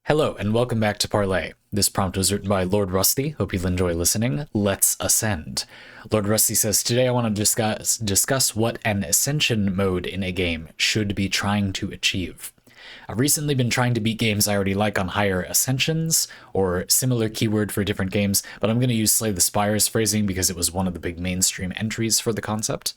Hello and welcome back to Parley. This prompt was written by Lordrusty. Hope you'll enjoy listening. Let's ascend. Lordrusty says, today I want to discuss what an ascension mode in a game should be trying to achieve. I've recently been trying to beat games I already like on higher ascensions, or similar keyword for different games, but I'm going to use Slay the Spire's phrasing because it was one of the big mainstream entries for the concept.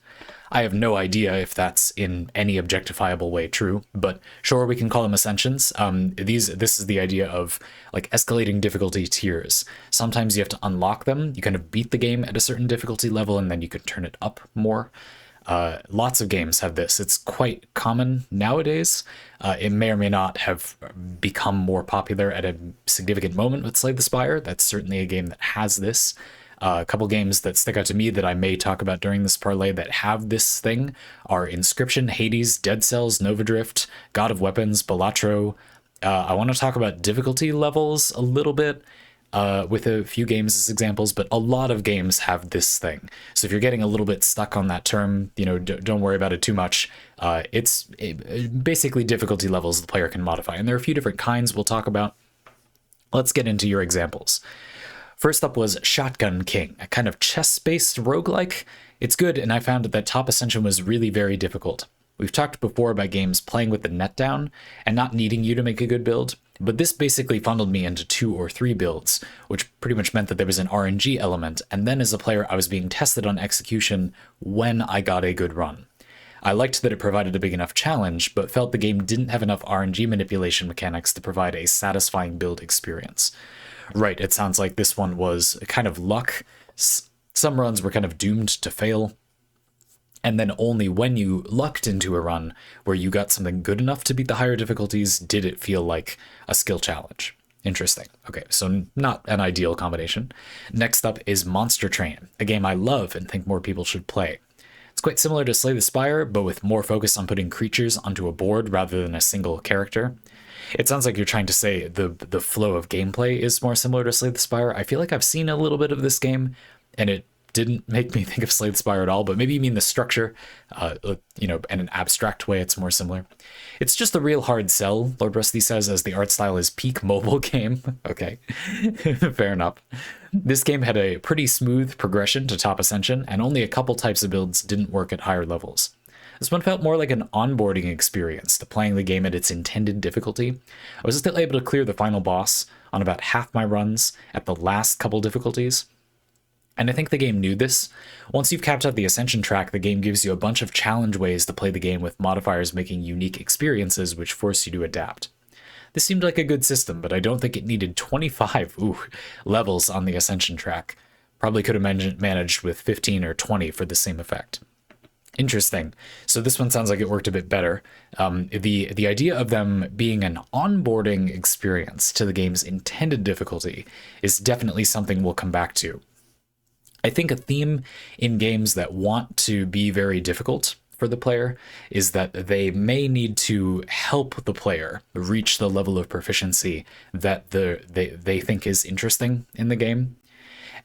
I have no idea if that's in any objectifiable way true, but sure, we can call them ascensions. This is the idea of like escalating difficulty tiers. Sometimes you have to unlock them. You kind of beat the game at a certain difficulty level, and then you can turn it up more. Lots of games have this. It's quite common nowadays. It may or may not have become more popular at a significant moment with Slay the Spire. That's certainly a game that has this. A couple games that stick out to me that I may talk about during this parlay that have this thing are Inscription, Hades, Dead Cells, Nova Drift, God of Weapons, Balatro. I want to talk about difficulty levels a little bit with a few games as examples, but a lot of games have this thing. So if you're getting a little bit stuck on that term, don't worry about it too much. It's basically difficulty levels the player can modify, and there are a few different kinds we'll talk about. Let's get into your examples. First up was Shotgun King, a kind of chess-based roguelike. It's good, and I found that Top Ascension was really very difficult. We've talked before about games playing with the net down and not needing you to make a good build, but this basically funneled me into 2 or 3 builds, which pretty much meant that there was an RNG element, and then as a player I was being tested on execution when I got a good run. I liked that it provided a big enough challenge, but felt the game didn't have enough RNG manipulation mechanics to provide a satisfying build experience. Right, it sounds like this one was kind of luck. Some runs were kind of doomed to fail. And then only when you lucked into a run where you got something good enough to beat the higher difficulties did it feel like a skill challenge. Interesting. Okay, so not an ideal combination. Next up is Monster Train, a game I love and think more people should play. It's quite similar to Slay the Spire, but with more focus on putting creatures onto a board rather than a single character. It sounds like you're trying to say the flow of gameplay is more similar to Slay the Spire. I feel like I've seen a little bit of this game, and it didn't make me think of Slay the Spire at all, but maybe you mean the structure, in an abstract way it's more similar. It's just a real hard sell, Lordrusty says, as the art style is peak mobile game. Okay, fair enough. This game had a pretty smooth progression to Top Ascension, and only a couple types of builds didn't work at higher levels. This one felt more like an onboarding experience to playing the game at its intended difficulty. I was still able to clear the final boss on about half my runs at the last couple difficulties. And I think the game knew this. Once you've capped out the Ascension track, the game gives you a bunch of challenge ways to play the game with modifiers making unique experiences which force you to adapt. This seemed like a good system, but I don't think it needed 25 levels on the Ascension track. Probably could have managed with 15 or 20 for the same effect. Interesting. So this one sounds like it worked a bit better. The idea of them being an onboarding experience to the game's intended difficulty is definitely something we'll come back to. I think a theme in games that want to be very difficult for the player is that they may need to help the player reach the level of proficiency that they think is interesting in the game.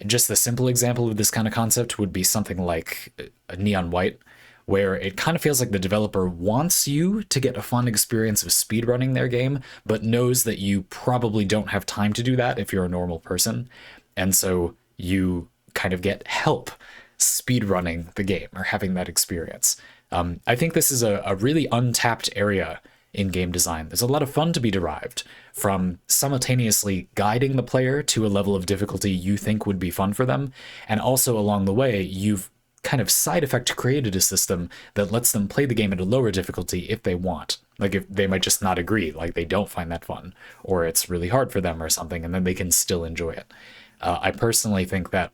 Just a simple example of this kind of concept would be something like Neon White, where it kind of feels like the developer wants you to get a fun experience of speedrunning their game, but knows that you probably don't have time to do that if you're a normal person. And so you kind of get help speedrunning the game or having that experience. I think this is a really untapped area in game design. There's a lot of fun to be derived from simultaneously guiding the player to a level of difficulty you think would be fun for them, and also along the way, you've kind of side effect created a system that lets them play the game at a lower difficulty if they want. Like if they might just not agree, like they don't find that fun, or it's really hard for them or something, and then they can still enjoy it. I personally think that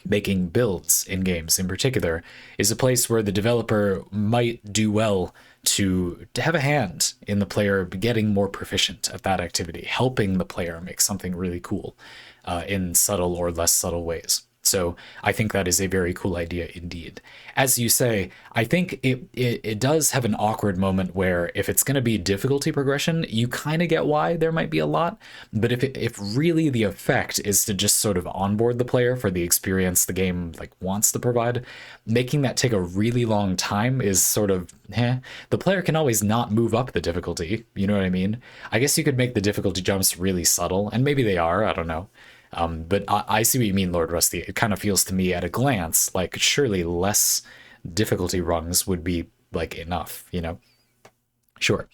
making builds in games in particular is a place where the developer might do well to have a hand in the player getting more proficient at that activity, helping the player make something really cool in subtle or less subtle ways. So I think that is a very cool idea indeed. As you say, I think it does have an awkward moment where if it's going to be difficulty progression, you kind of get why there might be a lot. But if really the effect is to just sort of onboard the player for the experience the game like wants to provide, making that take a really long time is sort of the player can always not move up the difficulty. You know what I mean? I guess you could make the difficulty jumps really subtle, and maybe they are. I don't know. But I see what you mean, Lordrusty. It kind of feels to me at a glance like surely less difficulty rungs would be like enough, you know? Sure.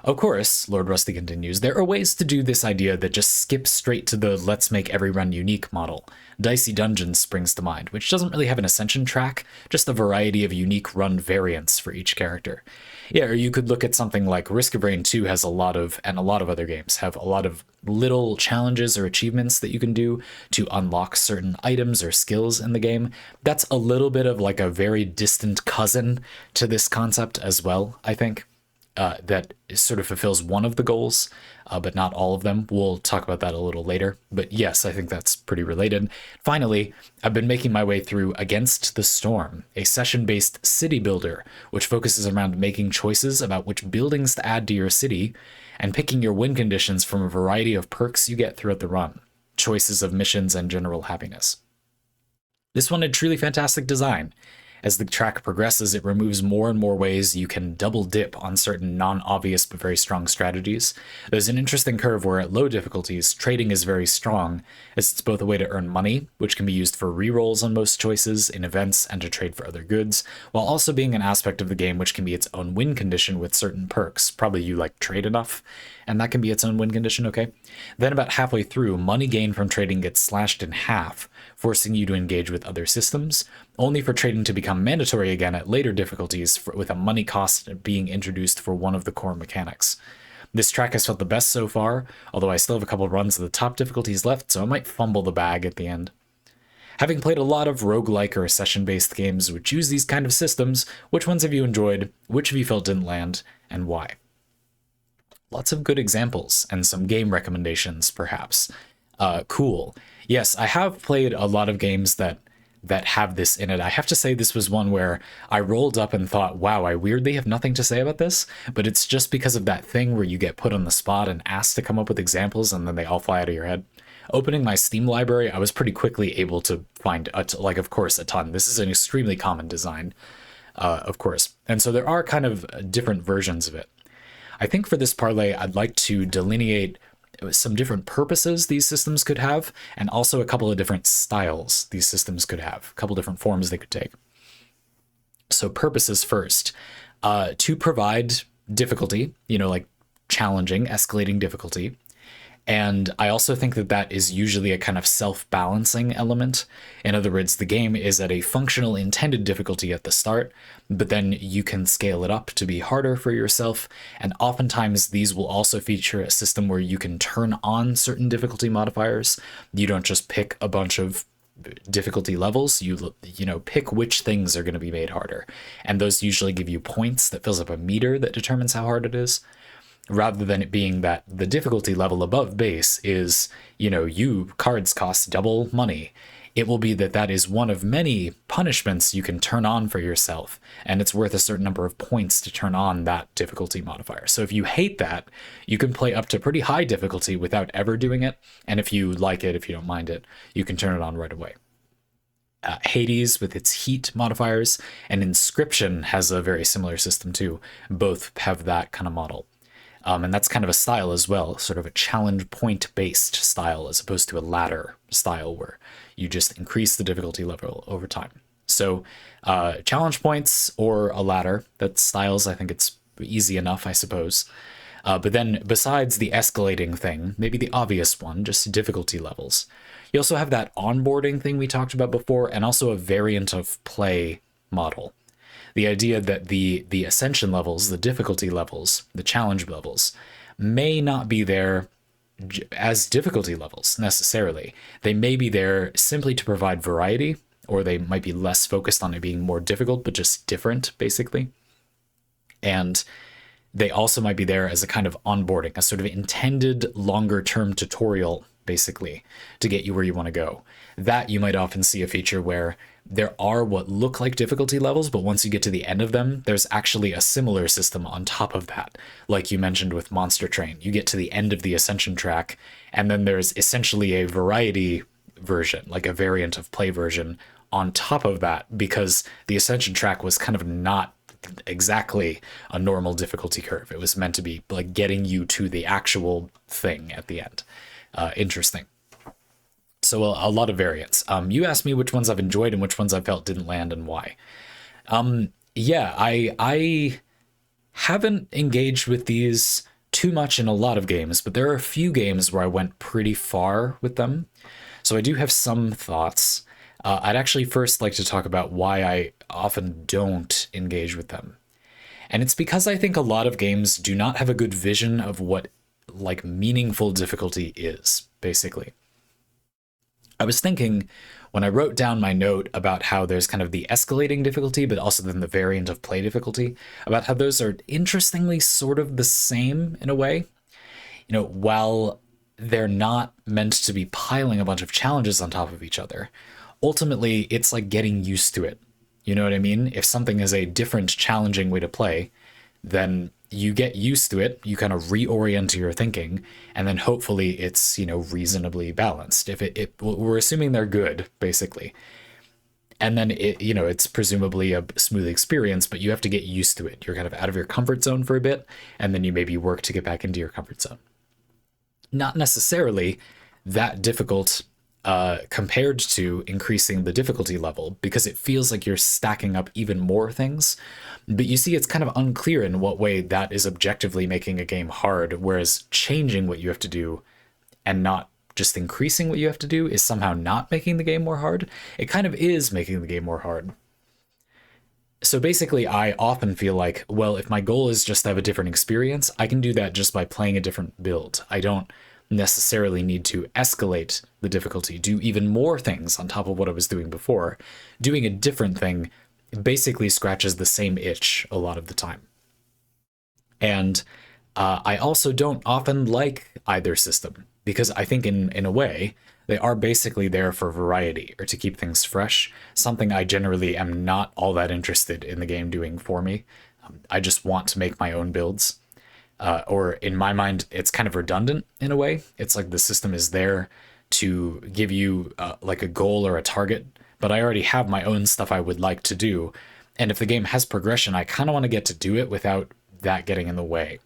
Of course, Lordrusty continues, there are ways to do this idea that just skip straight to the let's make every run unique model. Dicey Dungeons springs to mind, which doesn't really have an ascension track, just a variety of unique run variants for each character. Yeah, or you could look at something like Risk of Rain 2 has a lot of, and a lot of other games have a lot of little challenges or achievements that you can do to unlock certain items or skills in the game. That's a little bit of like a very distant cousin to this concept as well, I think. That sort of fulfills one of the goals, but not all of them. We'll talk about that a little later. But yes, I think that's pretty related. Finally, I've been making my way through Against the Storm, a session-based city builder, which focuses around making choices about which buildings to add to your city and picking your win conditions from a variety of perks you get throughout the run, choices of missions, and general happiness. This one had truly fantastic design. As the track progresses, it removes more and more ways you can double dip on certain non-obvious but very strong strategies. There's an interesting curve where at low difficulties, trading is very strong, as it's both a way to earn money, which can be used for rerolls on most choices, in events, and to trade for other goods, while also being an aspect of the game which can be its own win condition with certain perks. Probably you like trade enough, and that can be its own win condition, okay? Then about halfway through, money gained from trading gets slashed in half, forcing you to engage with other systems, only for trading to become mandatory again at later difficulties with a money cost being introduced for one of the core mechanics. This track has felt the best so far, although I still have a couple runs of the top difficulties left, so I might fumble the bag at the end. Having played a lot of roguelike or session-based games which use these kind of systems, which ones have you enjoyed, which have you felt didn't land, and why? Lots of good examples, and some game recommendations, perhaps. Cool. Yes, I have played a lot of games that have this in it. I have to say this was one where I rolled up and thought, wow, I weirdly have nothing to say about this, but it's just because of that thing where you get put on the spot and asked to come up with examples and then they all fly out of your head. Opening my Steam library, I was pretty quickly able to find, of course, a ton. This is an extremely common design, of course. And so there are kind of different versions of it. I think for this parlay, I'd like to delineate some different purposes these systems could have, and also a couple of different styles these systems could have, a couple different forms they could take. So purposes first, to provide difficulty, like challenging, escalating difficulty. And I also think that is usually a kind of self-balancing element. In other words, the game is at a functional intended difficulty at the start, but then you can scale it up to be harder for yourself. And oftentimes these will also feature a system where you can turn on certain difficulty modifiers. You don't just pick a bunch of difficulty levels, you pick which things are going to be made harder. And those usually give you points that fills up a meter that determines how hard it is. Rather than it being that the difficulty level above base is, cards cost double money. It will be that is one of many punishments you can turn on for yourself, and it's worth a certain number of points to turn on that difficulty modifier. So if you hate that, you can play up to pretty high difficulty without ever doing it, and if you like it, if you don't mind it, you can turn it on right away. Hades with its heat modifiers, and Inscription has a very similar system too. Both have that kind of model. And that's kind of a style as well, sort of a challenge point-based style as opposed to a ladder style where you just increase the difficulty level over time. So challenge points or a ladder, that's styles. I think it's easy enough, I suppose. But then besides the escalating thing, maybe the obvious one, just difficulty levels. You also have that onboarding thing we talked about before, and also a variant of play model. The idea that the ascension levels, the difficulty levels, the challenge levels, may not be there as difficulty levels necessarily. They may be there simply to provide variety, or they might be less focused on it being more difficult, but just different, basically. And they also might be there as a kind of onboarding, a sort of intended longer term tutorial, basically, to get you where you want to go. That you might often see a feature where there are what look like difficulty levels, but once you get to the end of them, there's actually a similar system on top of that. Like you mentioned with Monster Train, you get to the end of the Ascension track, and then there's essentially a variety version, like a variant of play version on top of that, because the Ascension track was kind of not exactly a normal difficulty curve. It was meant to be like getting you to the actual thing at the end. Interesting. So a lot of variants. You asked me which ones I've enjoyed and which ones I felt didn't land and why. Yeah, I haven't engaged with these too much in a lot of games, but there are a few games where I went pretty far with them. So I do have some thoughts. I'd actually first like to talk about why I often don't engage with them. And it's because I think a lot of games do not have a good vision of what like meaningful difficulty is, basically. I was thinking when I wrote down my note about how there's kind of the escalating difficulty, but also then the variant of play difficulty, about how those are interestingly sort of the same in a way. You know, while they're not meant to be piling a bunch of challenges on top of each other, ultimately it's like getting used to it. You know what I mean? If something is a different, challenging way to play, then you get used to it, you kind of reorient your thinking, and then hopefully it's, you know, reasonably balanced. If we're assuming they're good, basically. And then it, you know, it's presumably a smooth experience, but you have to get used to it. You're kind of out of your comfort zone for a bit, and then you maybe work to get back into your comfort zone. Not necessarily that difficult compared to increasing the difficulty level, because it feels like you're stacking up even more things. But you see, it's kind of unclear in what way that is objectively making a game hard, whereas changing what you have to do and not just increasing what you have to do is somehow not making the game more hard. It kind of is making the game more hard. So basically, I often feel like, well, if my goal is just to have a different experience, I can do that just by playing a different build. I don't necessarily need to escalate the difficulty, do even more things on top of what I was doing before. Doing a different thing basically scratches the same itch a lot of the time. And I also don't often like either system, because I think in a way, they are basically there for variety or to keep things fresh, something I generally am not all that interested in the game doing for me. I just want to make my own builds. Or in my mind, it's kind of redundant in a way. It's like the system is there to give you like a goal or a target, but I already have my own stuff I would like to do. And if the game has progression, I kind of want to get to do it without that getting in the way.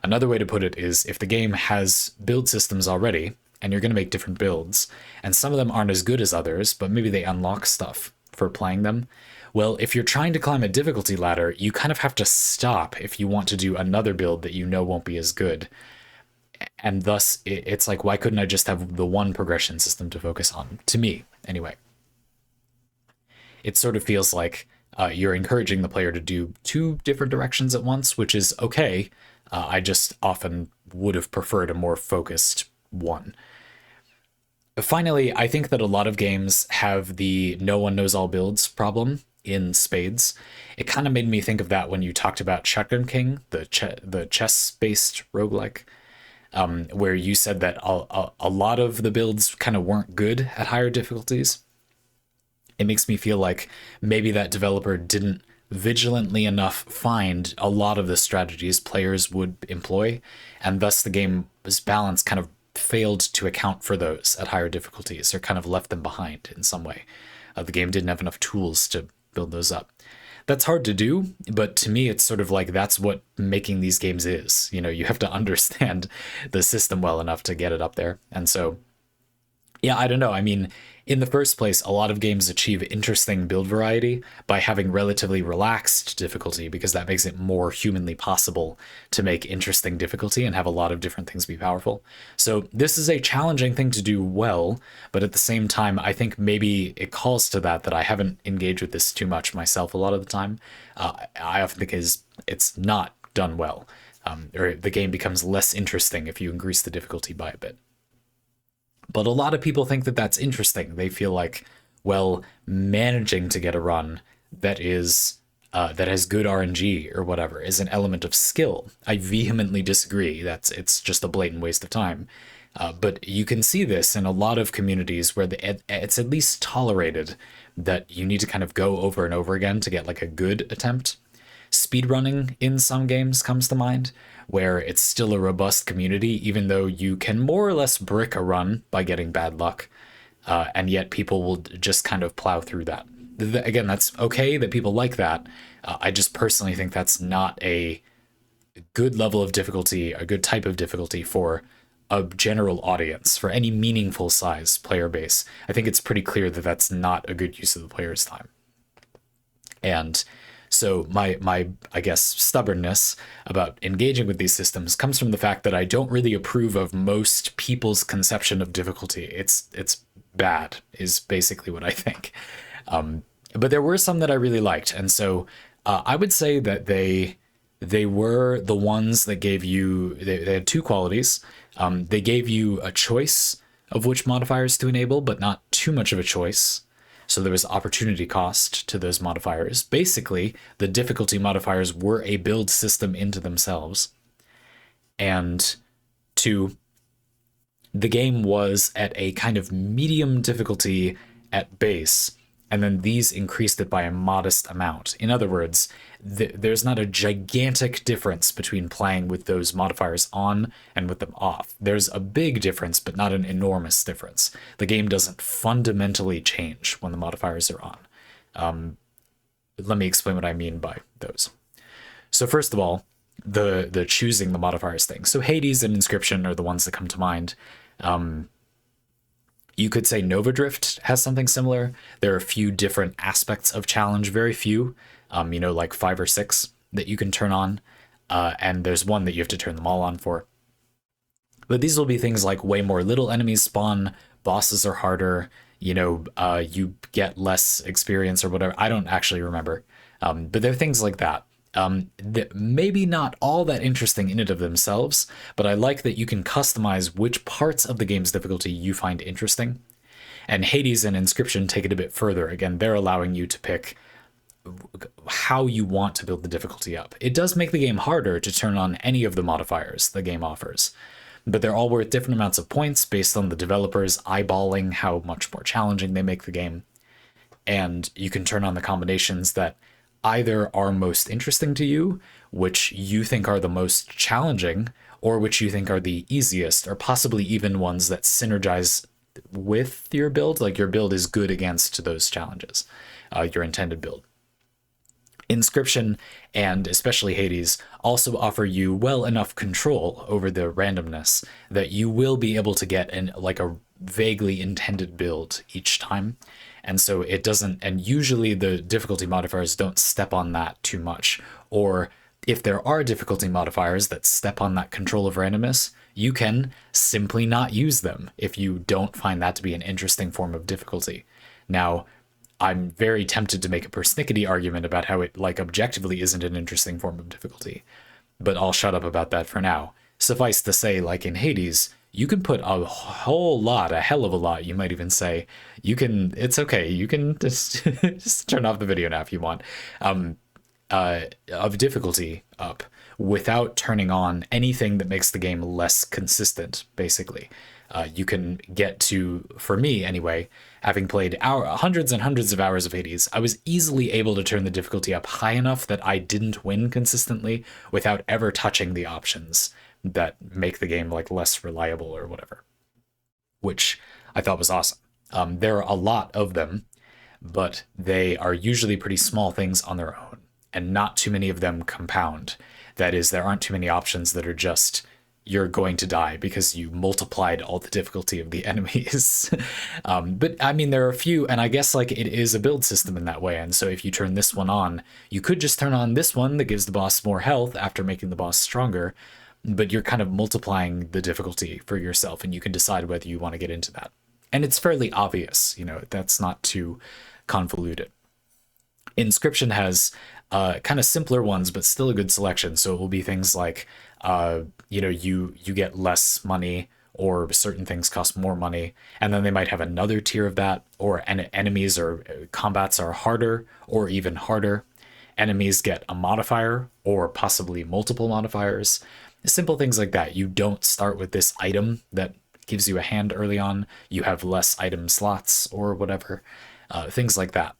Another way to put it is if the game has build systems already, and you're going to make different builds, and some of them aren't as good as others, but maybe they unlock stuff for playing them. Well, if you're trying to climb a difficulty ladder, you kind of have to stop if you want to do another build that you know won't be as good. And thus, it's like, why couldn't I just have the one progression system to focus on? To me, anyway. It sort of feels like you're encouraging the player to do two different directions at once, which is okay. I just often would have preferred a more focused one. Finally, I think that a lot of games have the no one knows all builds problem in spades. It kind of made me think of that when you talked about Shotgun King, the chess-based roguelike, where you said that a lot of the builds kind of weren't good at higher difficulties. It makes me feel like maybe that developer didn't vigilantly enough find a lot of the strategies players would employ, and thus the game's balance kind of failed to account for those at higher difficulties, or kind of left them behind in some way. The game didn't have enough tools to build those up. That's hard to do, but to me it's sort of like that's what making these games is. You know, you have to understand the system well enough to get it up there. And so, yeah, I don't know. I mean, in the first place, a lot of games achieve interesting build variety by having relatively relaxed difficulty, because that makes it more humanly possible to make interesting difficulty and have a lot of different things be powerful. So this is a challenging thing to do well, but at the same time, I think maybe it calls to that I haven't engaged with this too much myself a lot of the time. I often think it's not done well, or the game becomes less interesting if you increase the difficulty by a bit. But a lot of people think that that's interesting. They feel like, well, managing to get a run that is that has good RNG or whatever is an element of skill. I vehemently disagree. It's just a blatant waste of time. But you can see this in a lot of communities where it's at least tolerated that you need to kind of go over and over again to get like a good attempt. Speedrunning in some games comes to mind, where it's still a robust community, even though you can more or less brick a run by getting bad luck, and yet people will just kind of plow through that. Again, that's okay that people like that. I just personally think that's not a good level of difficulty, a good type of difficulty for a general audience, for any meaningful size player base. I think it's pretty clear that that's not a good use of the player's time. And so my I guess stubbornness about engaging with these systems comes from the fact that I don't really approve of most people's conception of difficulty. It's bad is basically what I think. But there were some that I really liked, and so I would say that they were the ones that gave you they had two qualities. They gave you a choice of which modifiers to enable, but not too much of a choice. So there was opportunity cost to those modifiers. Basically, the difficulty modifiers were a build system into themselves. And two, the game was at a kind of medium difficulty at base, and then these increased it by a modest amount. In other words, there's not a gigantic difference between playing with those modifiers on and with them off. There's a big difference, but not an enormous difference. The game doesn't fundamentally change when the modifiers are on. Let me explain what I mean by those. So first of all, the choosing the modifiers thing. So Hades and Inscription are the ones that come to mind. You could say Nova Drift has something similar. There are a few different aspects of challenge, very few, like 5 or 6 that you can turn on. And there's one that you have to turn them all on for. But these will be things like way more little enemies spawn, bosses are harder, you get less experience or whatever. I don't actually remember. But there are things like that. Maybe not all that interesting in and of themselves, but I like that you can customize which parts of the game's difficulty you find interesting. And Hades and Inscription take it a bit further. Again, they're allowing you to pick how you want to build the difficulty up. It does make the game harder to turn on any of the modifiers the game offers, but they're all worth different amounts of points based on the developers eyeballing how much more challenging they make the game. And you can turn on the combinations that either are most interesting to you, which you think are the most challenging, or which you think are the easiest, or possibly even ones that synergize with your build, like your build is good against those challenges, your intended build. Inscription, and especially Hades, also offer you well enough control over the randomness that you will be able to get a vaguely intended build each time. And so it doesn't, and usually the difficulty modifiers don't step on that too much. Or if there are difficulty modifiers that step on that control of randomness, you can simply not use them if you don't find that to be an interesting form of difficulty. Now, I'm very tempted to make a persnickety argument about how it, objectively isn't an interesting form of difficulty, but I'll shut up about that for now. Suffice to say, like in Hades, you can put a whole lot, a hell of a lot, you might even say. It's okay, you can just, just turn off the video now if you want, of difficulty up without turning on anything that makes the game less consistent, basically. You can get to, for me anyway, having played hundreds and hundreds of hours of Hades, I was easily able to turn the difficulty up high enough that I didn't win consistently without ever touching the options that make the game less reliable or whatever, which I thought was awesome. There are a lot of them, but they are usually pretty small things on their own, and not too many of them compound. That is, there aren't too many options that are just, you're going to die because you multiplied all the difficulty of the enemies. But I mean, there are a few, and I guess it is a build system in that way. And so if you turn this one on, you could just turn on this one that gives the boss more health after making the boss stronger, but you're kind of multiplying the difficulty for yourself, and you can decide whether you want to get into that. And it's fairly obvious, that's not too convoluted. Inscription has kind of simpler ones, but still a good selection. So it will be things like, you get less money, or certain things cost more money, and then they might have another tier of that, or enemies or combats are harder or even harder. enemies get a modifier or possibly multiple modifiers. Simple things like that. You don't start with this item that gives you a hand early on. You have less item slots or whatever. Things like that.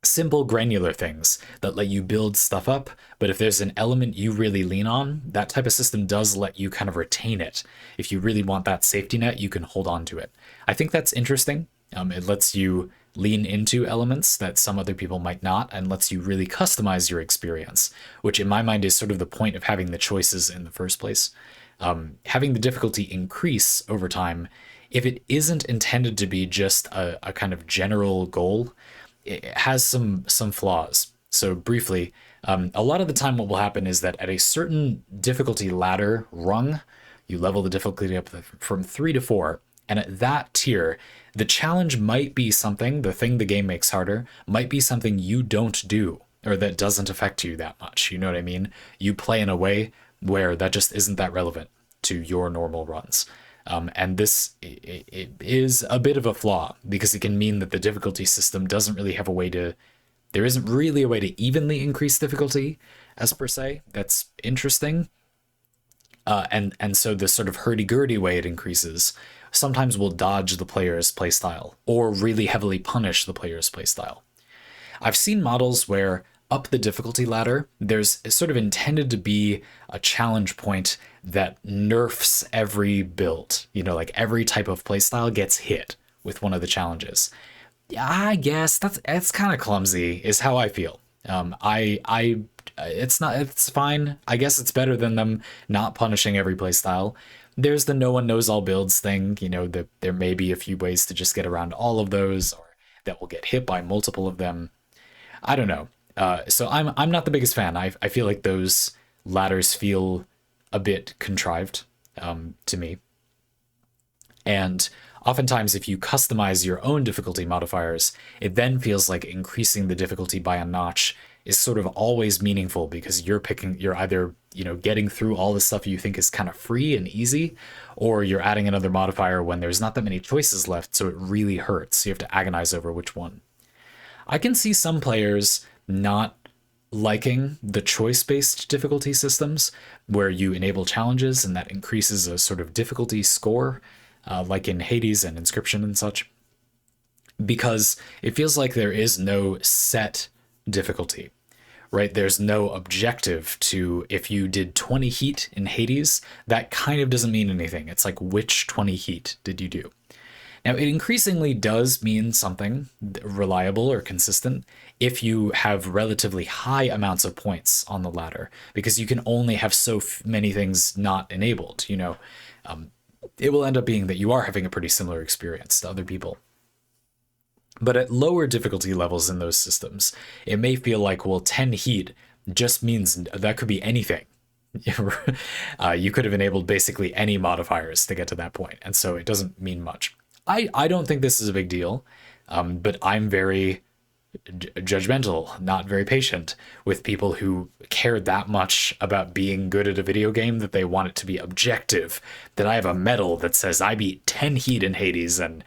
Simple granular things that let you build stuff up, but if there's an element you really lean on, that type of system does let you kind of retain it. If you really want that safety net, you can hold on to it. I think that's interesting. It lets you lean into elements that some other people might not, and lets you really customize your experience, which in my mind is sort of the point of having the choices in the first place. Having the difficulty increase over time, if it isn't intended to be just a kind of general goal, it has some flaws. So briefly, a lot of the time what will happen is that at a certain difficulty ladder rung, you level the difficulty up from 3 to 4, and at that tier, the challenge might be something, the thing the game makes harder, might be something you don't do, or that doesn't affect you that much. You know what I mean? You play in a way where that just isn't that relevant to your normal runs. And this it is a bit of a flaw, because it can mean that the difficulty system doesn't really have a way to, there isn't really a way to evenly increase difficulty as per se. That's interesting. And so the sort of hurdy-gurdy way it increases sometimes will dodge the player's playstyle or really heavily punish the player's playstyle. I've seen models where up the difficulty ladder, there's sort of intended to be a challenge point that nerfs every build. You know, like every type of playstyle gets hit with one of the challenges. Yeah, I guess that's kind of clumsy, is how I feel. It's fine. I guess it's better than them not punishing every playstyle. There's the no one knows all builds thing. You know, there may be a few ways to just get around all of those, or that will get hit by multiple of them. I don't know. So I'm not the biggest fan. I feel like those ladders feel a bit contrived to me. And oftentimes if you customize your own difficulty modifiers, it then feels like increasing the difficulty by a notch is sort of always meaningful, because you're either, you know, getting through all the stuff you think is kind of free and easy, or you're adding another modifier when there's not that many choices left, so it really hurts. You have to agonize over which one. I can see some players not liking the choice-based difficulty systems where you enable challenges and that increases a sort of difficulty score, like in Hades and Inscription and such, because it feels like there is no set difficulty, right? There's no objective to, if you did 20 heat in Hades, that kind of doesn't mean anything. It's like, which 20 heat did you do? Now, it increasingly does mean something reliable or consistent if you have relatively high amounts of points on the ladder, because you can only have so many things not enabled. You know, it will end up being that you are having a pretty similar experience to other people. But at lower difficulty levels in those systems, it may feel like, well, 10 heat just means that could be anything. You could have enabled basically any modifiers to get to that point, and so it doesn't mean much. I don't think this is a big deal, but I'm very judgmental, not very patient with people who care that much about being good at a video game that they want it to be objective, that I have a medal that says I beat 10 heat in Hades and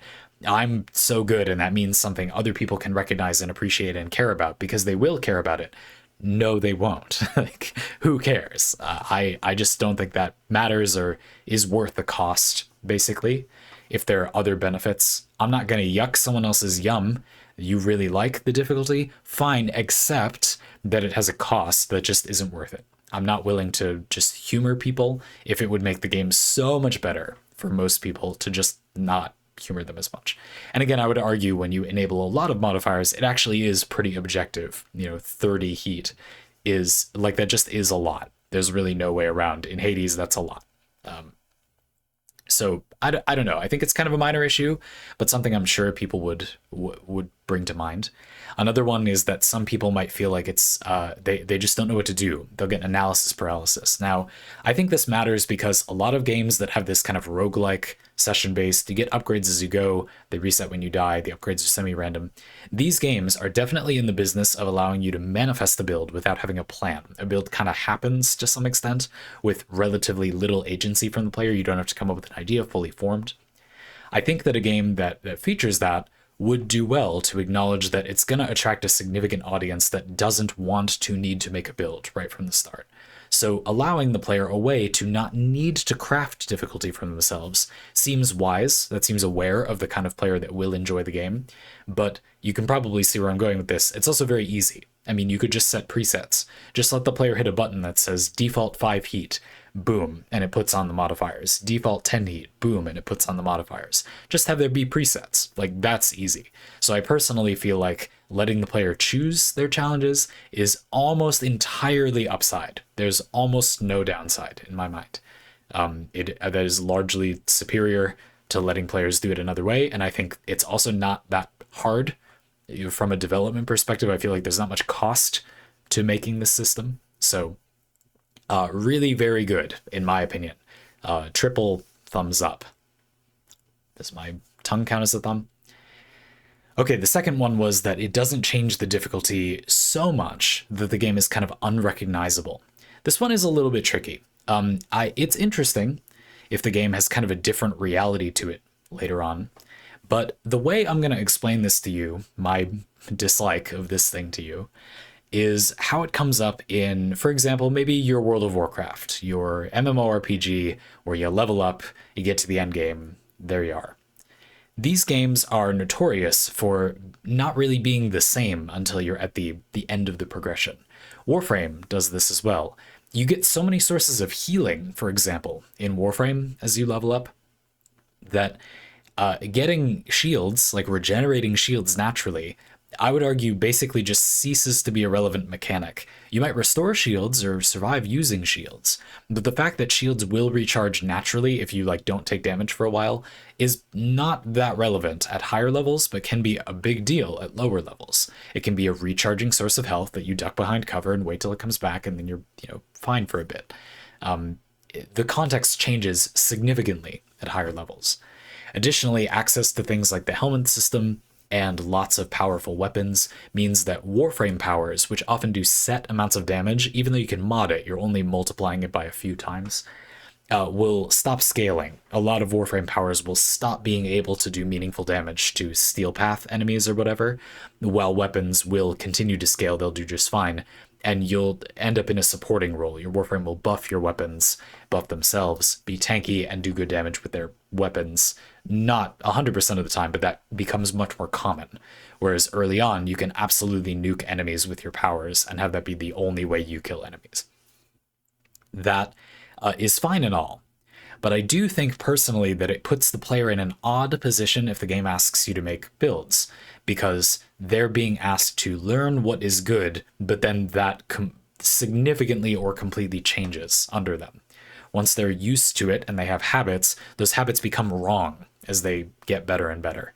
I'm so good, and that means something other people can recognize and appreciate and care about, because they will care about it. No, they won't. Like, who cares? I just don't think that matters or is worth the cost, basically. If there are other benefits, I'm not going to yuck someone else's yum. You really like the difficulty? Fine, except that it has a cost that just isn't worth it. I'm not willing to just humor people if it would make the game so much better for most people to just not humor them as much. And again, I would argue when you enable a lot of modifiers, it actually is pretty objective. You know, 30 heat is like, that just is a lot. There's really no way around. In Hades, that's a lot. So I don't know. I think it's kind of a minor issue, but something I'm sure people would bring to mind. Another one is that some people might feel like it's they just don't know what to do. They'll get analysis paralysis. Now, I think this matters because a lot of games that have this kind of roguelike session-based, you get upgrades as you go, they reset when you die, the upgrades are semi-random. These games are definitely in the business of allowing you to manifest a build without having a plan. A build kind of happens to some extent with relatively little agency from the player. You don't have to come up with an idea fully formed. I think that a game that features that would do well to acknowledge that it's going to attract a significant audience that doesn't want to need to make a build right from the start. So allowing the player a way to not need to craft difficulty for themselves seems wise. That seems aware of the kind of player that will enjoy the game. But you can probably see where I'm going with this. It's also very easy. I mean, you could just set presets. Just let the player hit a button that says default 5 heat, boom, and it puts on the modifiers. Default 10 heat, boom, and it puts on the modifiers. Just have there be presets. Like, that's easy. So I personally feel like letting the player choose their challenges is almost entirely upside. There's almost no downside in my mind. That is largely superior to letting players do it another way, and I think it's also not that hard. From a development perspective, I feel like there's not much cost to making this system. So really very good, in my opinion. Triple thumbs up. Does my tongue count as a thumb? Okay, the second one was that it doesn't change the difficulty so much that the game is kind of unrecognizable. This one is a little bit tricky. It's interesting if the game has kind of a different reality to it later on. But the way I'm going to explain this to you, my dislike of this thing to you, is how it comes up in, for example, maybe your World of Warcraft, your MMORPG, where you level up, you get to the end game, there you are. These games are notorious for not really being the same until you're at the end of the progression. Warframe does this as well. You get so many sources of healing, for example, in Warframe as you level up, that getting shields, like regenerating shields naturally, I would argue basically just ceases to be a relevant mechanic. You might restore shields or survive using shields, but the fact that shields will recharge naturally if you don't take damage for a while is not that relevant at higher levels, but can be a big deal at lower levels. It can be a recharging source of health that you duck behind cover and wait till it comes back, and then you're fine for a bit. The context changes significantly at higher levels. Additionally, access to things like the helmet system and lots of powerful weapons means that Warframe powers, which often do set amounts of damage, even though you can mod it, you're only multiplying it by a few times, will stop scaling. A lot of Warframe powers will stop being able to do meaningful damage to steel path enemies or whatever, while weapons will continue to scale, they'll do just fine, and you'll end up in a supporting role. Your Warframe will buff your weapons, buff themselves, be tanky, and do good damage with their weapons. Not 100% of the time, but that becomes much more common. Whereas early on, you can absolutely nuke enemies with your powers and have that be the only way you kill enemies. That is fine and all. But I do think personally that it puts the player in an odd position if the game asks you to make builds, because they're being asked to learn what is good, but then that significantly or completely changes under them. Once they're used to it and they have habits, those habits become wrong as they get better and better.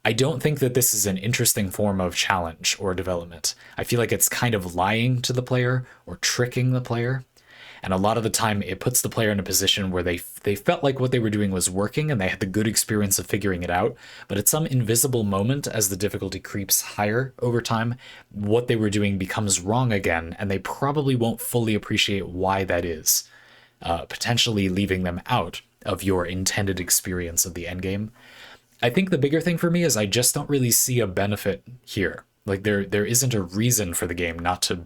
I don't think that this is an interesting form of challenge or development. I feel like it's kind of lying to the player or tricking the player. And a lot of the time it puts the player in a position where they felt like what they were doing was working and they had the good experience of figuring it out. But at some invisible moment, as the difficulty creeps higher over time, what they were doing becomes wrong again, and they probably won't fully appreciate why that is, potentially leaving them out of your intended experience of the endgame. I think the bigger thing for me is I just don't really see a benefit here. Like there isn't a reason for the game not to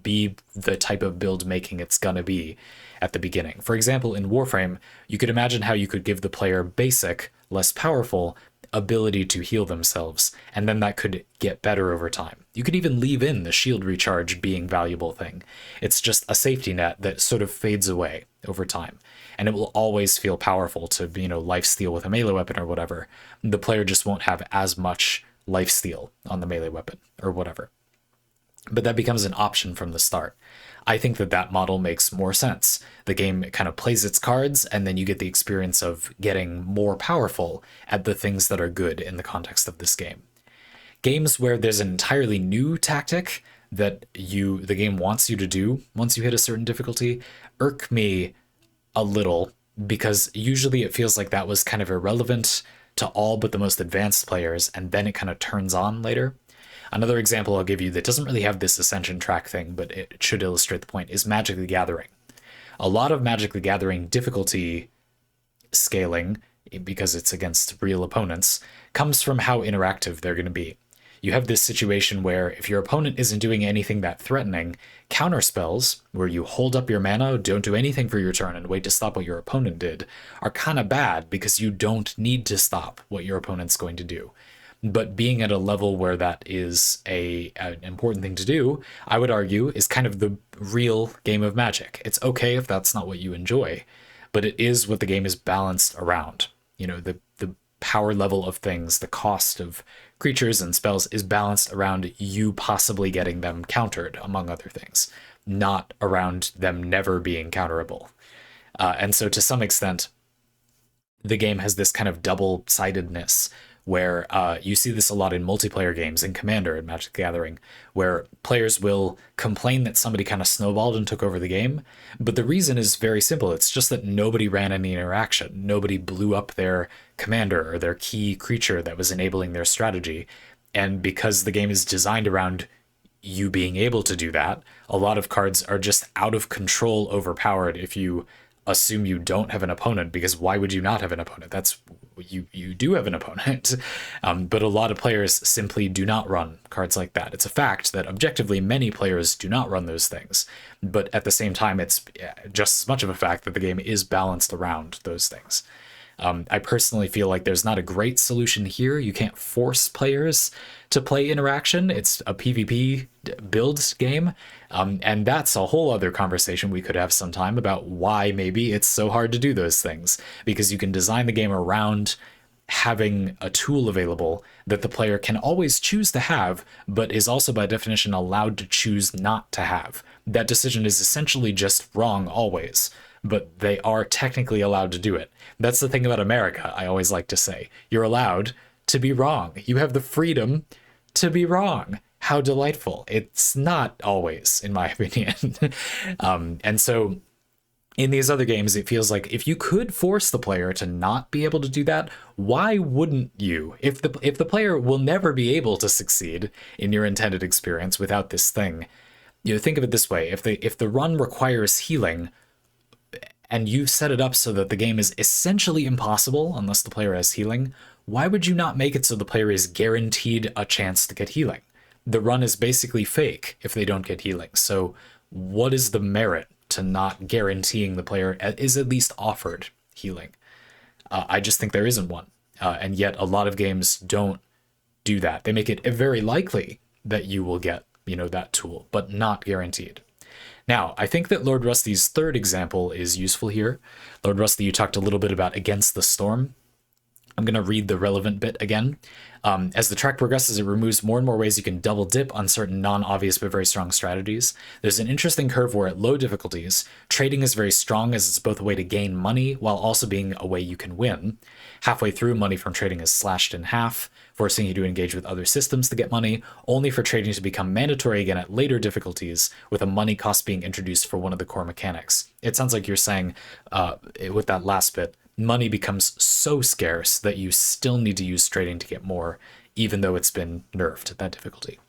be the type of build making it's gonna be at the beginning. For example, in Warframe, you could imagine how you could give the player basic, less powerful ability to heal themselves, and then that could get better over time. You could even leave in the shield recharge being valuable thing. It's just a safety net that sort of fades away over time, and it will always feel powerful to, lifesteal with a melee weapon or whatever. The player just won't have as much lifesteal on the melee weapon or whatever. But that becomes an option from the start. I think that model makes more sense. The game kind of plays its cards, and then you get the experience of getting more powerful at the things that are good in the context of this game. Games where there's an entirely new tactic that the game wants you to do once you hit a certain difficulty irk me a little, because usually it feels like that was kind of irrelevant to all but the most advanced players, and then it kind of turns on later. Another example I'll give you that doesn't really have this ascension track thing, but it should illustrate the point, is Magic the Gathering. A lot of Magic the Gathering difficulty scaling because it's against real opponents, comes from how interactive they're going to be. You have this situation where if your opponent isn't doing anything that threatening, counter spells, where you hold up your mana, don't do anything for your turn, and wait to stop what your opponent did, are kind of bad because you don't need to stop what your opponent's going to do. But being at a level where that is an important thing to do, I would argue, is kind of the real game of Magic. It's okay if that's not what you enjoy, but it is what the game is balanced around. You know, the power level of things, the cost of creatures and spells is balanced around you possibly getting them countered, among other things, not around them never being counterable. And so to some extent, the game has this kind of double-sidedness where you see this a lot in multiplayer games, in Commander and Magic the Gathering, where players will complain that somebody kind of snowballed and took over the game. But the reason is very simple. It's just that nobody ran any interaction. Nobody blew up their commander or their key creature that was enabling their strategy. And because the game is designed around you being able to do that, a lot of cards are just out of control, overpowered if you assume you don't have an opponent, because why would you not have an opponent? That's you do have an opponent. But a lot of players simply do not run cards like that. It's a fact that objectively many players do not run those things, but at the same time it's just as much of a fact that the game is balanced around those things. I personally feel like there's not a great solution here. You can't force players to play interaction. It's a PvP build game. And that's a whole other conversation we could have sometime about why maybe it's so hard to do those things. Because you can design the game around having a tool available that the player can always choose to have, but is also by definition allowed to choose not to have. That decision is essentially just wrong always, but they are technically allowed to do it. That's the thing about America, I always like to say. You're allowed to be wrong. You have the freedom to be wrong. How delightful. It's not always, in my opinion. And so in these other games, it feels like if you could force the player to not be able to do that, why wouldn't you? If the player will never be able to succeed in your intended experience without this thing, you know, think of it this way. If the run requires healing, and you set it up so that the game is essentially impossible unless the player has healing, why would you not make it so the player is guaranteed a chance to get healing? The run is basically fake if they don't get healing. So what is the merit to not guaranteeing the player is at least offered healing? I just think there isn't one. And yet a lot of games don't do that. They make it very likely that you will get, you know, that tool, but not guaranteed. Now, I think that Lordrusty's third example is useful here. Lordrusty, you talked a little bit about Against the Storm. I'm going to read the relevant bit again. As the track progresses, it removes more and more ways you can double dip on certain non-obvious but very strong strategies. There's an interesting curve where at low difficulties, trading is very strong as it's both a way to gain money while also being a way you can win. Halfway through, money from trading is slashed in half, forcing you to engage with other systems to get money, only for trading to become mandatory again at later difficulties, with a money cost being introduced for one of the core mechanics. It sounds like you're saying, with that last bit, money becomes so scarce that you still need to use trading to get more, even though it's been nerfed at that difficulty.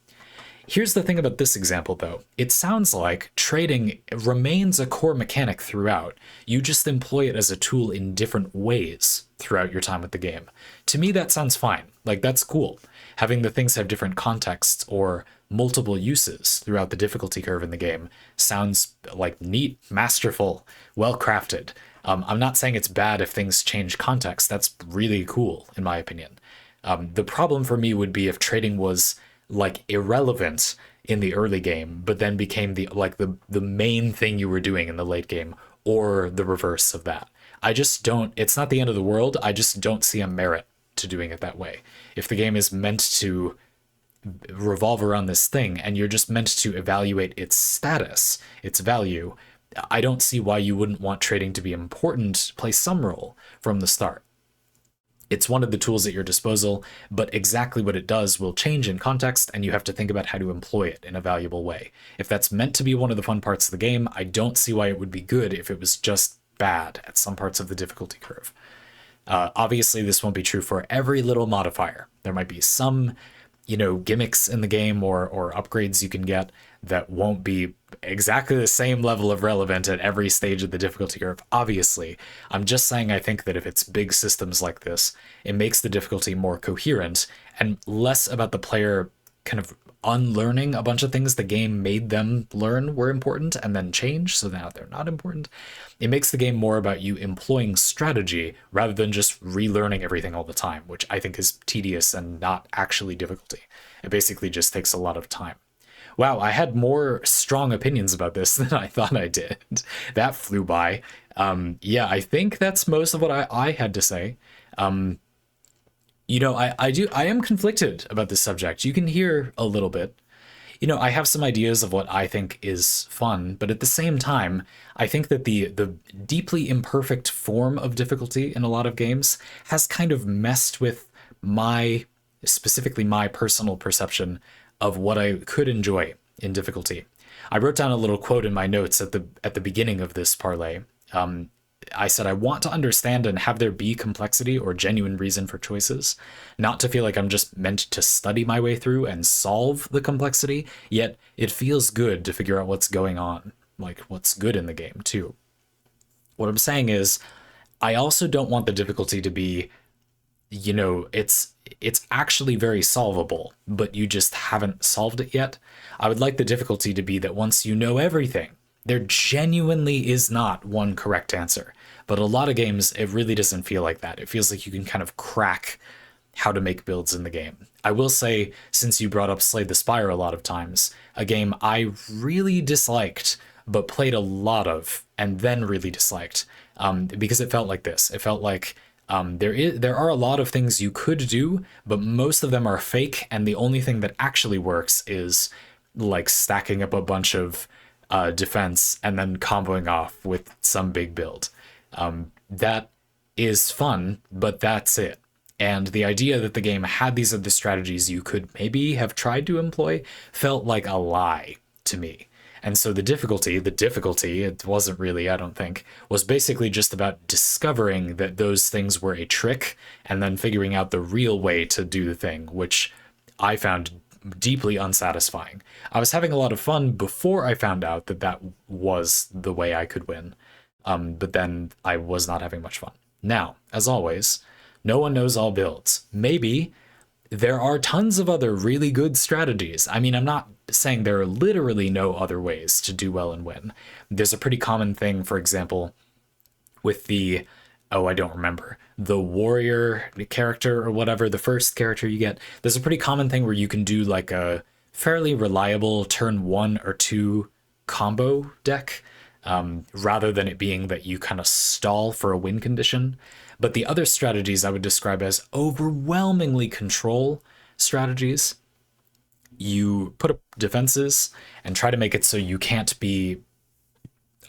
Here's the thing about this example, though. It sounds like trading remains a core mechanic throughout. You just employ it as a tool in different ways throughout your time with the game. To me, that sounds fine. Like, that's cool. Having the things have different contexts or multiple uses throughout the difficulty curve in the game sounds like neat, masterful, well-crafted. I'm not saying it's bad if things change context. That's really cool, in my opinion. The problem for me would be if trading was like irrelevant in the early game, but then became the main thing you were doing in the late game, or the reverse of that. I just don't, it's not the end of the world. I just don't see a merit to doing it that way. If the game is meant to revolve around this thing and you're just meant to evaluate its status, its value, I don't see why you wouldn't want trading to be important, play some role from the start. It's one of the tools at your disposal, but exactly what it does will change in context, and you have to think about how to employ it in a valuable way. If that's meant to be one of the fun parts of the game, I don't see why it would be good if it was just bad at some parts of the difficulty curve. Obviously, this won't be true for every little modifier. There might be some gimmicks in the game or upgrades you can get that won't be exactly the same level of relevant at every stage of the difficulty curve, obviously. I'm just saying I think that if it's big systems like this, it makes the difficulty more coherent and less about the player kind of unlearning a bunch of things the game made them learn were important and then change, so now they're not important. It makes the game more about you employing strategy rather than just relearning everything all the time, which I think is tedious and not actually difficulty. It basically just takes a lot of time. Wow, I had more strong opinions about this than I thought I did. That flew by. Yeah, I think that's most of what I had to say. I am conflicted about this subject. You can hear a little bit. I have some ideas of what I think is fun, but at the same time, I think that the deeply imperfect form of difficulty in a lot of games has kind of messed with specifically my personal perception of what I could enjoy in difficulty. I wrote down a little quote in my notes at the beginning of this parlay. I said, I want to understand and have there be complexity or genuine reason for choices, not to feel like I'm just meant to study my way through and solve the complexity, yet it feels good to figure out what's going on, like what's good in the game too. What I'm saying is, I also don't want the difficulty to be, it's actually very solvable, but you just haven't solved it yet. I would like the difficulty to be that once you know everything, there genuinely is not one correct answer. But a lot of games, it really doesn't feel like that. It feels like you can kind of crack how to make builds in the game. I will say, since you brought up Slay the Spire a lot of times, a game I really disliked, but played a lot of, and then really disliked, because it felt like this. It felt like there are a lot of things you could do, but most of them are fake, and the only thing that actually works is like stacking up a bunch of defense and then comboing off with some big build. That is fun, but that's it. And the idea that the game had these other strategies you could maybe have tried to employ felt like a lie to me. And so the difficulty, it wasn't really, I don't think, was basically just about discovering that those things were a trick and then figuring out the real way to do the thing, which I found deeply unsatisfying. I was having a lot of fun before I found out that that was the way I could win. But then I was not having much fun. Now, as always, no one knows all builds. Maybe there are tons of other really good strategies. I mean, I'm not saying there are literally no other ways to do well and win. There's a pretty common thing, for example, with the, I don't remember, the warrior character or whatever, the first character you get. There's a pretty common thing where you can do like a fairly reliable turn 1 or 2 combo deck, rather than it being that you kind of stall for a win condition. But the other strategies I would describe as overwhelmingly control strategies. You put up defenses and try to make it so you can't be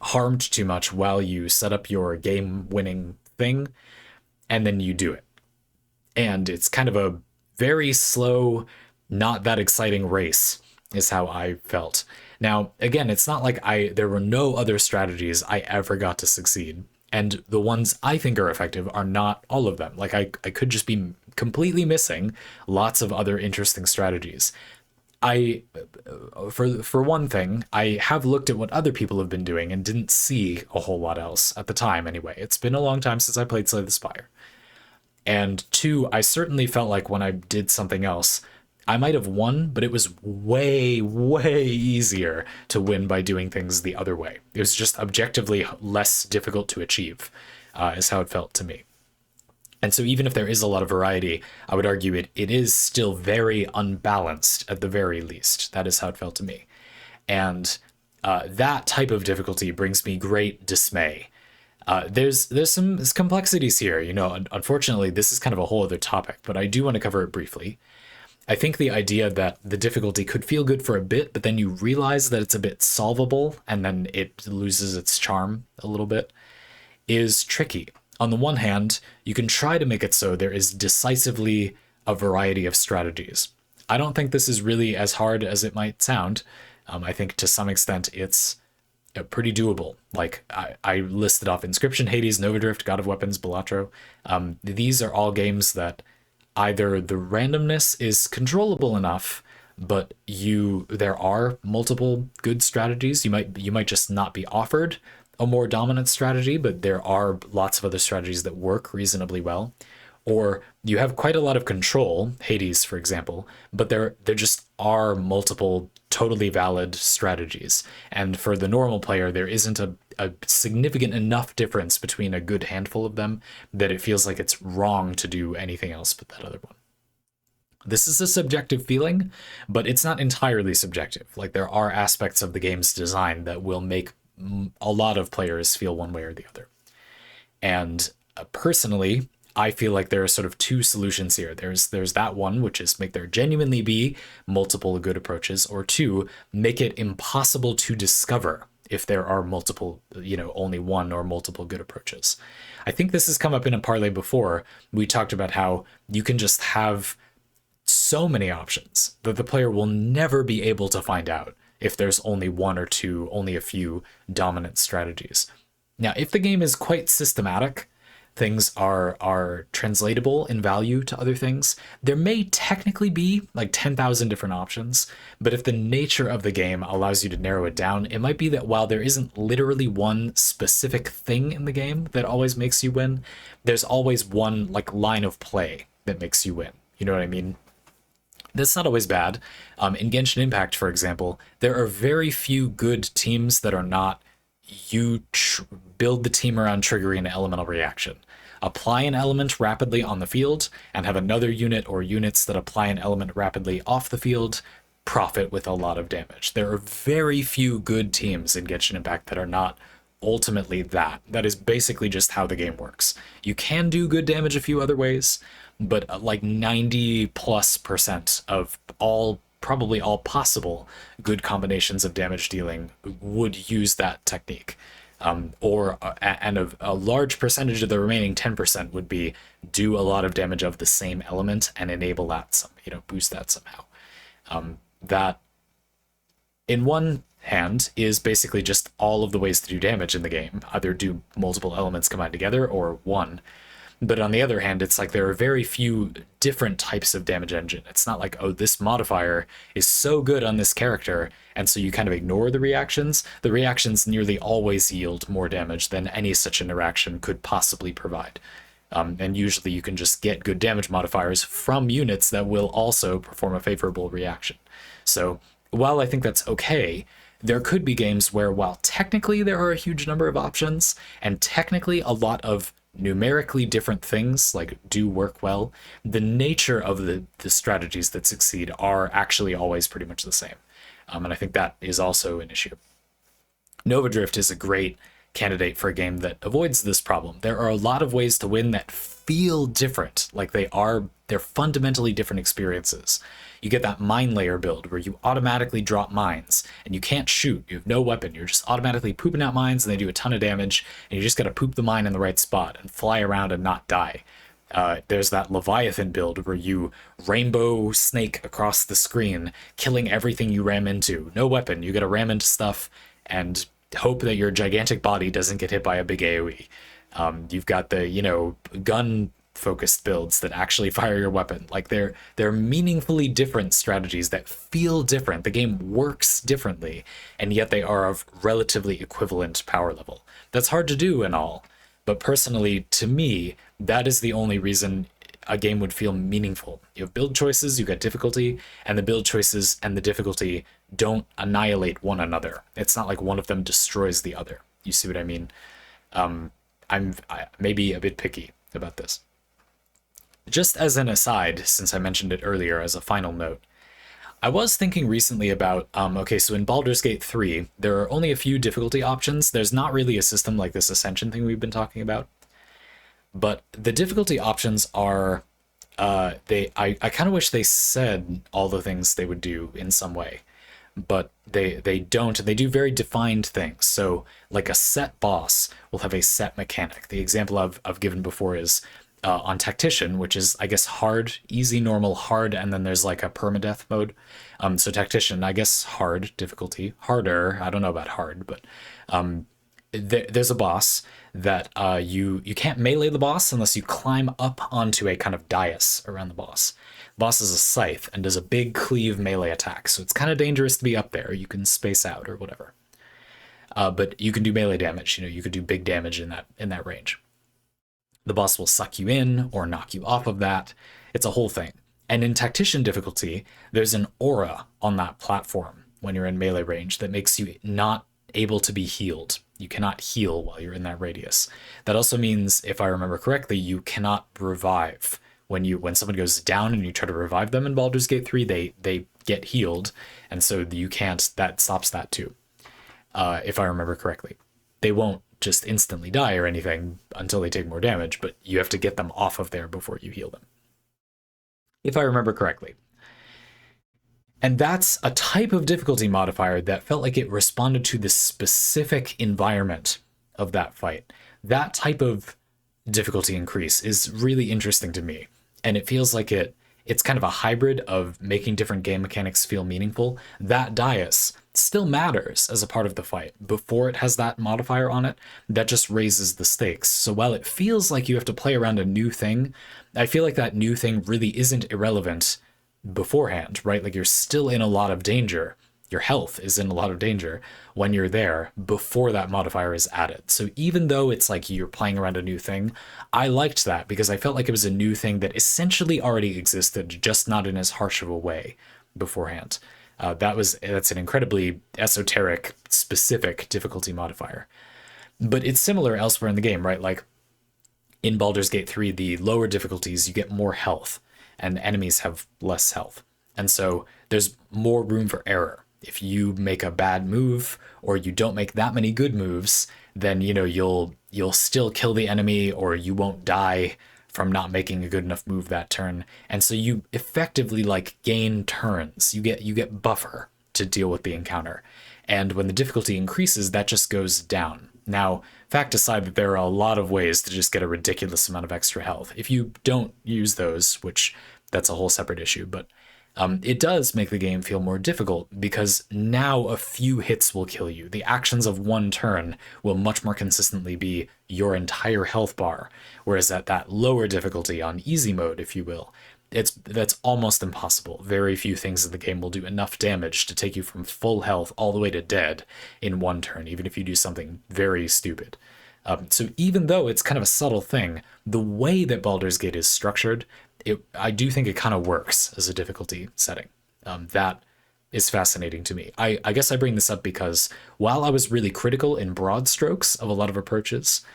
harmed too much while you set up your game-winning thing, and then you do it. And it's kind of a very slow, not that exciting race, is how I felt. Now, again, it's not like there were no other strategies I ever got to succeed. And the ones I think are effective are not all of them. Like I could just be completely missing lots of other interesting strategies. For one thing, I have looked at what other people have been doing and didn't see a whole lot else at the time anyway. It's been a long time since I played Slay the Spire. And two, I certainly felt like when I did something else, I might have won, but it was way, way easier to win by doing things the other way. It was just objectively less difficult to achieve, is how it felt to me. And so even if there is a lot of variety, I would argue it is still very unbalanced at the very least. That is how it felt to me. And that type of difficulty brings me great dismay. There's some complexities here. Unfortunately, this is kind of a whole other topic, but I do want to cover it briefly. I think the idea that the difficulty could feel good for a bit, but then you realize that it's a bit solvable and then it loses its charm a little bit, is tricky. On the one hand, you can try to make it so there is decisively a variety of strategies. I don't think this is really as hard as it might sound. I think to some extent it's pretty doable. Like I listed off Inscription, Hades, Nova Drift, God of Weapons, Balatro. These are all games that either the randomness is controllable enough, but there are multiple good strategies. You might just not be offered a more dominant strategy, but there are lots of other strategies that work reasonably well. Or you have quite a lot of control, Hades, for example, but there just are multiple totally valid strategies. And for the normal player, there isn't a significant enough difference between a good handful of them that it feels like it's wrong to do anything else but that other one. This is a subjective feeling, but it's not entirely subjective. Like, there are aspects of the game's design that will make a lot of players feel one way or the other. And personally, I feel like there are sort of two solutions here. There's that one, which is make there genuinely be multiple good approaches, or two, make it impossible to discover if there are multiple, only one or multiple good approaches. I think this has come up in a parlay before. We talked about how you can just have so many options that the player will never be able to find out if there's only one or two, only a few dominant strategies. Now, if the game is quite systematic, things are translatable in value to other things, there may technically be like 10,000 different options, but if the nature of the game allows you to narrow it down, it might be that while there isn't literally one specific thing in the game that always makes you win, there's always one like line of play that makes you win. You know what I mean? That's not always bad. In Genshin Impact, for example, there are very few good teams that are not you build the team around triggering an elemental reaction. Apply an element rapidly on the field, and have another unit or units that apply an element rapidly off the field profit with a lot of damage. There are very few good teams in Genshin Impact that are not ultimately that. That is basically just how the game works. You can do good damage a few other ways, but like 90+% of probably all possible good combinations of damage dealing would use that technique. And a large percentage of the remaining 10% would be do a lot of damage of the same element and enable that boost that somehow. That in one hand is basically just all of the ways to do damage in the game. Either do multiple elements combined together or one. But on the other hand, it's like there are very few different types of damage engine. It's not like, oh, this modifier is so good on this character, and so you kind of ignore the reactions. The reactions nearly always yield more damage than any such interaction could possibly provide. And usually you can just get good damage modifiers from units that will also perform a favorable reaction. So while I think that's okay, there could be games where, while technically there are a huge number of options, and technically a lot of numerically different things like do work well, the nature of the strategies that succeed are actually always pretty much the same. And I think that is also an issue. Nova Drift is a great candidate for a game that avoids this problem. There are a lot of ways to win that feel different, like they're fundamentally different experiences. You get that mine layer build where you automatically drop mines and you can't shoot, you have no weapon, you're just automatically pooping out mines and they do a ton of damage, and you just gotta poop the mine in the right spot and fly around and not die. There's that Leviathan build where you rainbow snake across the screen, killing everything you ram into. No weapon, you gotta ram into stuff and hope that your gigantic body doesn't get hit by a big AoE. You've got the, gun focused builds that actually fire your weapon. Like they're meaningfully different strategies that feel different. The game works differently, and yet they are of relatively equivalent power level. That's hard to do and all, but personally, to me, that is the only reason a game would feel meaningful. You have build choices, you got difficulty, and the build choices and the difficulty don't annihilate one another. It's not like one of them destroys the other. You see what I mean? I'm maybe a bit picky about this. Just as an aside, since I mentioned it earlier as a final note, I was thinking recently about, so in Baldur's Gate 3, there are only a few difficulty options. There's not really a system like this Ascension thing we've been talking about. But the difficulty options are, I kind of wish they said all the things they would do in some way. But they don't, and they do very defined things. So, like a set boss will have a set mechanic. The example I've given before is on Tactician, which is, I guess, hard, easy, normal, hard, and then there's like a permadeath mode. So Tactician, I guess hard difficulty, harder, I don't know about hard, but there's a boss that you can't melee the boss unless you climb up onto a kind of dais around the boss. The boss is a scythe and does a big cleave melee attack, so it's kind of dangerous to be up there. You can space out or whatever, but you can do melee damage. You could do big damage in that range. The boss will suck you in or knock you off of that. It's a whole thing. And in Tactician difficulty, there's an aura on that platform when you're in melee range that makes you not able to be healed. You cannot heal while you're in that radius. That also means, if I remember correctly, you cannot revive. When someone goes down and you try to revive them in Baldur's Gate 3, they get healed, and so you can't. That stops that too, if I remember correctly. They won't just instantly die or anything until they take more damage, but you have to get them off of there before you heal them, if I remember correctly. And that's a type of difficulty modifier that felt like it responded to the specific environment of that fight. That type of difficulty increase is really interesting to me, and it feels like it's kind of a hybrid of making different game mechanics feel meaningful. That dais still matters as a part of the fight. Before it has that modifier on it, that just raises the stakes. So while it feels like you have to play around a new thing, I feel like that new thing really isn't irrelevant beforehand, right? Like, you're still in a lot of danger. Your health is in a lot of danger when you're there before that modifier is added. So even though it's like you're playing around a new thing, I liked that because I felt like it was a new thing that essentially already existed, just not in as harsh of a way beforehand. That's an incredibly esoteric, specific difficulty modifier. But it's similar elsewhere in the game, right? Like in Baldur's Gate 3, the lower difficulties, you get more health, and enemies have less health. And so there's more room for error. If you make a bad move or you don't make that many good moves, then you'll still kill the enemy, or you won't die from not making a good enough move that turn. And so you effectively like gain turns. You get buffer to deal with the encounter. And when the difficulty increases, that just goes down. Now, fact aside that there are a lot of ways to just get a ridiculous amount of extra health. If you don't use those, which that's a whole separate issue, but it does make the game feel more difficult because now a few hits will kill you. The actions of one turn will much more consistently be your entire health bar, whereas at that lower difficulty, on easy mode, if you will, that's almost impossible. Very few things in the game will do enough damage to take you from full health all the way to dead in one turn, even if you do something very stupid. So even though it's kind of a subtle thing, the way that Baldur's Gate is structured, I do think it kind of works as a difficulty setting. That is fascinating to me. I guess I bring this up because while I was really critical in broad strokes of a lot of approaches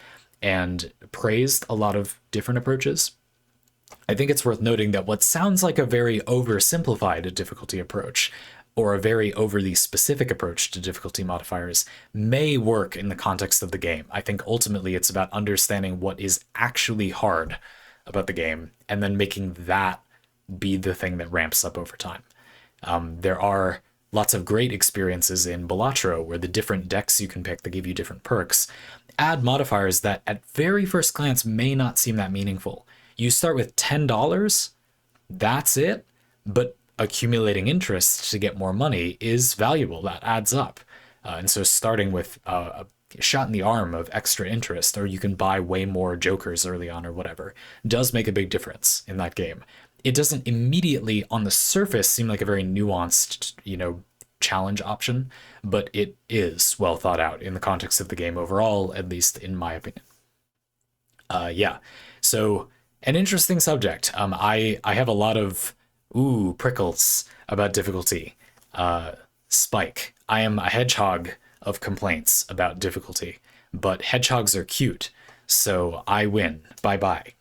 and praised a lot of different approaches, I think it's worth noting that what sounds like a very oversimplified difficulty approach, or a very overly specific approach to difficulty modifiers, may work in the context of the game. I think ultimately it's about understanding what is actually hard about the game and then making that be the thing that ramps up over time. There are lots of great experiences in Balatro where the different decks you can pick that give you different perks add modifiers that at very first glance may not seem that meaningful. You start with $10, that's it, but accumulating interest to get more money is valuable. That adds up. And so starting with a shot in the arm of extra interest, or you can buy way more jokers early on or whatever, does make a big difference in that game. It doesn't immediately on the surface seem like a very nuanced, challenge option, but it is well thought out in the context of the game overall, at least in my opinion. So an interesting subject. I have a lot of prickles about difficulty. Spike. I am a hedgehog of complaints about difficulty, but hedgehogs are cute, so I win. Bye-bye.